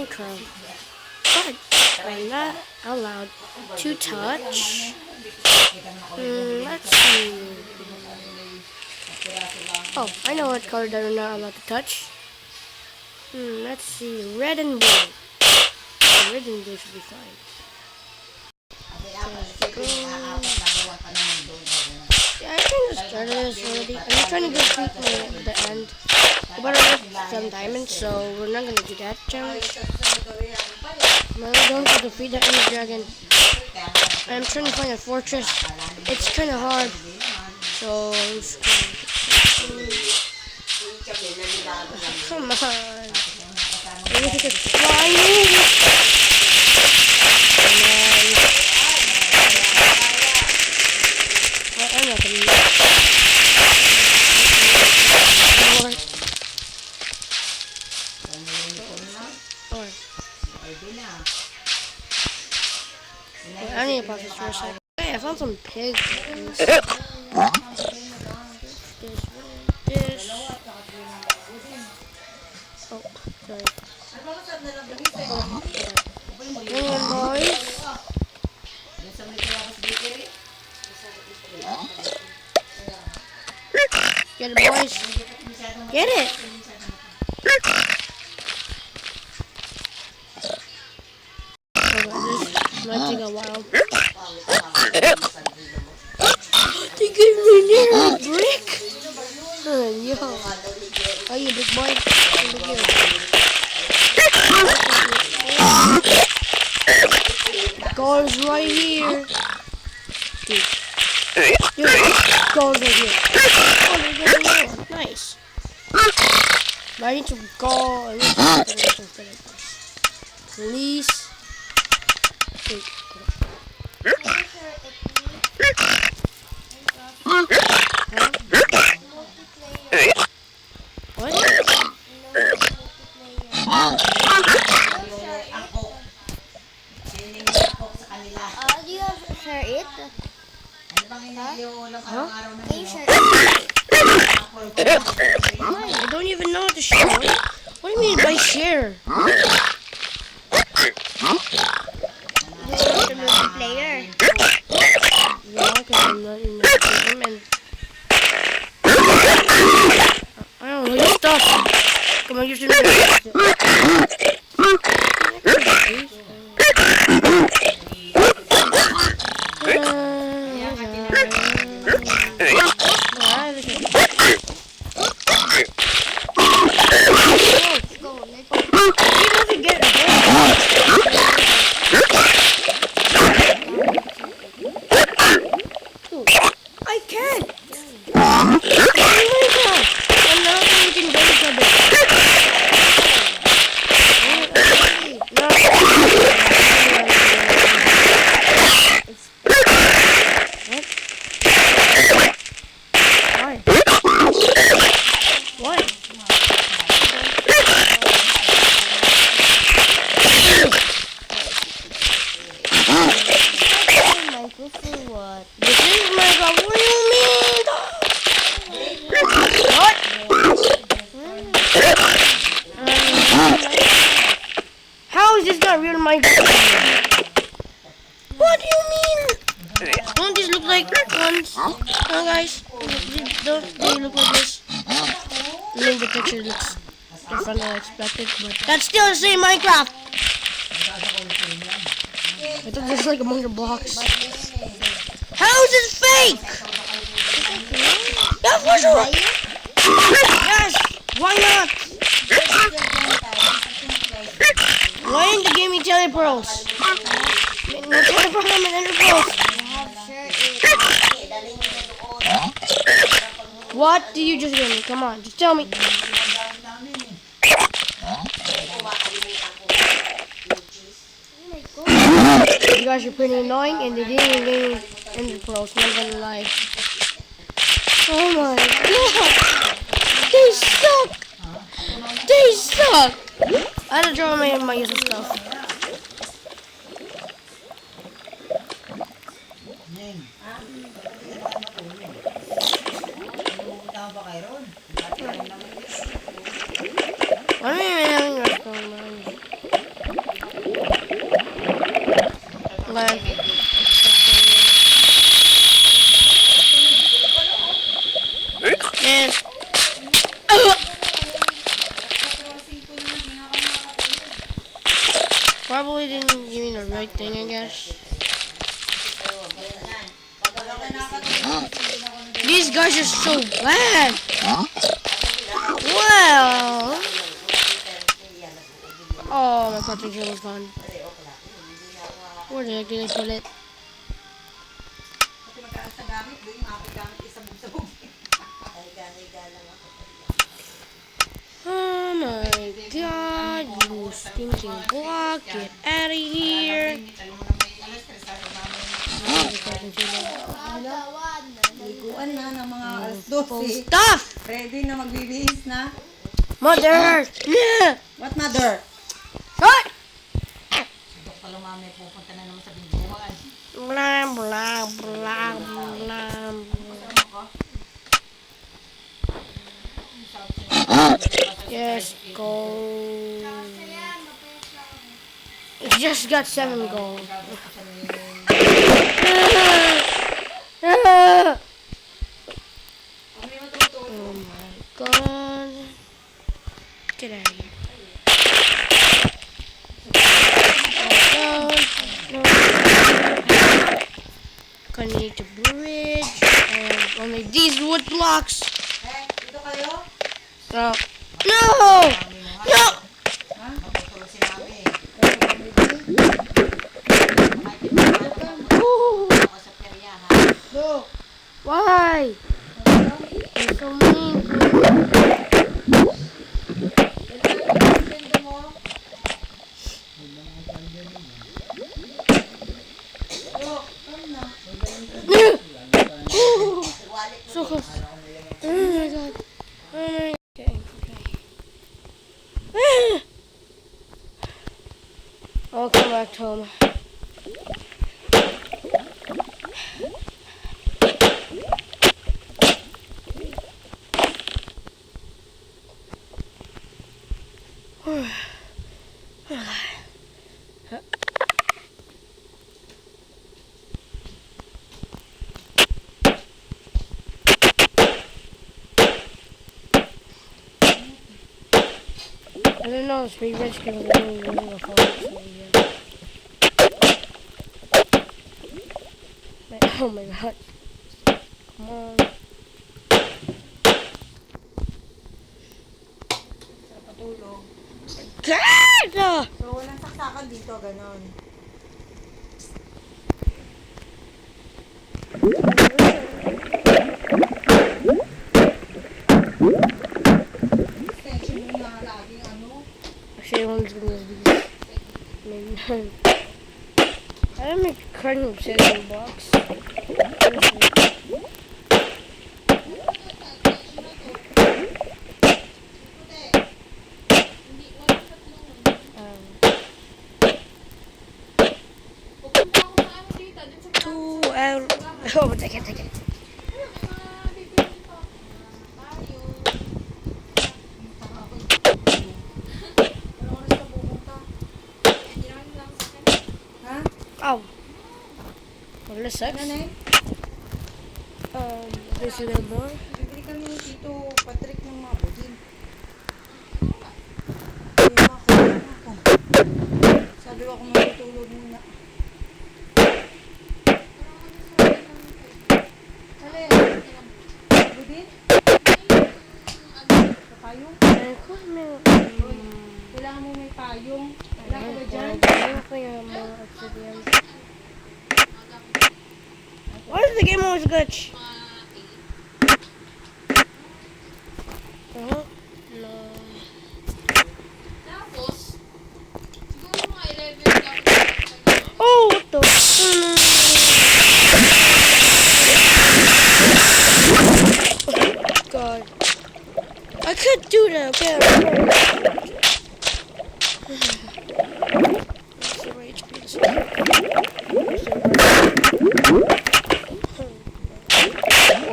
curl. But I'm not allowed to touch. Let's see. Oh, I know what color that we're not allowed to touch. Let's see. Red and blue. Red and blue should be fine. Yeah, I kind of started this already. I'm just trying to go sweet at the end. But I left some diamonds, so we're not gonna do that challenge. No, we don't have to defeat the Ender Dragon. I'm trying to find a fortress. It's kind of hard. So, I'm just gonna... Come on. Maybe we could fly. I'm not gonna use I need to pause this for a second. Hey, I found some pigs. This. Oh, sorry. Hang on, boys. Get it, boys. Get it. This might take a while. They gave me near a brick. Yo. Oh, you big boy. Goes right here. Dude, goes right here. Oh, they're getting more. Nice. But I need to go. Please. What? Do you have to share it? Huh? Can you share it? I don't even know how to share. What do you mean by share? The multiplayer. Yeah, because I'm not in the game and I don't know your stuff. Come on, you should I can't! Oh my god! I'm not making vegetable. No. What? Why? What? What? This is my god. What do you mean? What? How is this not real Minecraft? What do you mean? Don't these look like ones? No, guys. Don't they look like this? I mean, the picture looks different than I expected, but that's still the same Minecraft. I thought this was like among the blocks. How is this fake? Yeah, for sure. Yes. Why not? Why didn't you give me telepearls? No telepearl and ender pearls. What did you just give me? Come on, just tell me. You guys are pretty annoying, and they didn't even give me ender pearls. Not gonna lie. Oh my god! They suck! They suck! I had to draw my useless stuff. Ano yung mayroon yung restaurant? Probably didn't give me the right thing, I guess. These guys are so bad. Well. Oh, my cartridge was gone. Where the heck did I put it? Oh my god, you stinking block, get out of here. Liguan na ng mga alas Full 12. stuff! Ready na magbibihis na. Mother! Yeah! What mother? What? Dok pala mami, pupunta na naman sa bingguan. Blah, blah, blah, blah. Yes, gold. It just got 7 gold. Oh my god. Get out of here. Gonna need to bridge and only these wood blocks. Eh, dito kayo? No! No! No! Matutulog si mami. Ooh. Ako sa perya, ha? Dok! Why? You're so mean. So close. Oh my god. Oh my god. Okay. I'll come back home. I don't know, it's pretty rich because I'm really a phone, so yeah. Oh my god. Come on. Sa patulog. God! So, walang saksakan dito, ganon. Extension mo na laging ano. Actually, one's gonna use these. Maybe none. I didn't make a carton of cinnamon blocks. Oh, take it. Ha? Oh. Well, this sucks. Nanay? There's a little more. Bibili kami ni Tito Patrick ng mga budin. Ako. Sabi ko ako matutulog muna. Alin? Budin? Sa payong? Kailangan mo may payong. Kailangan ko ba dyan? Why does the game always glitch? No. Tapos, siguro mga 11 lang. Oh, what the? God. I could do that, okay?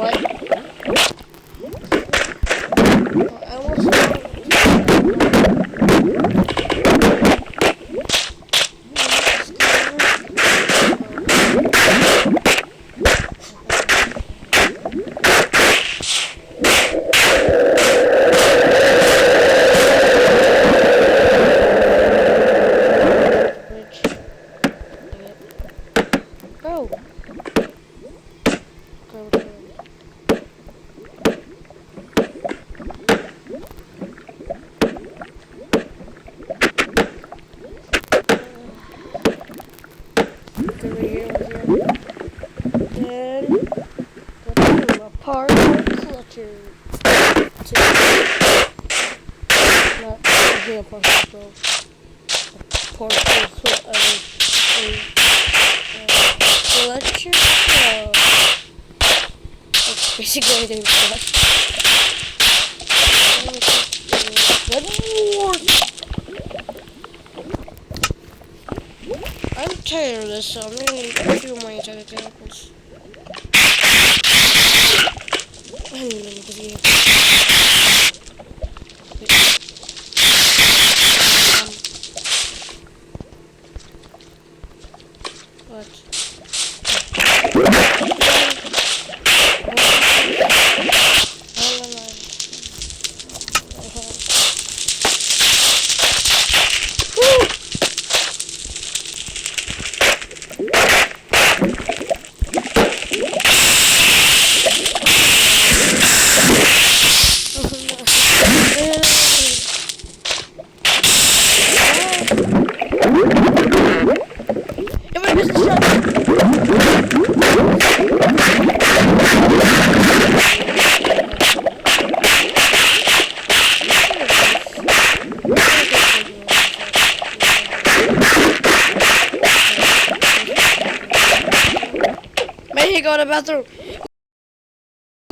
What? I almost collection. That's basically everything. I'm tired of this, so I'm gonna do my examples. I'm gonna give you. May he go to the bathroom?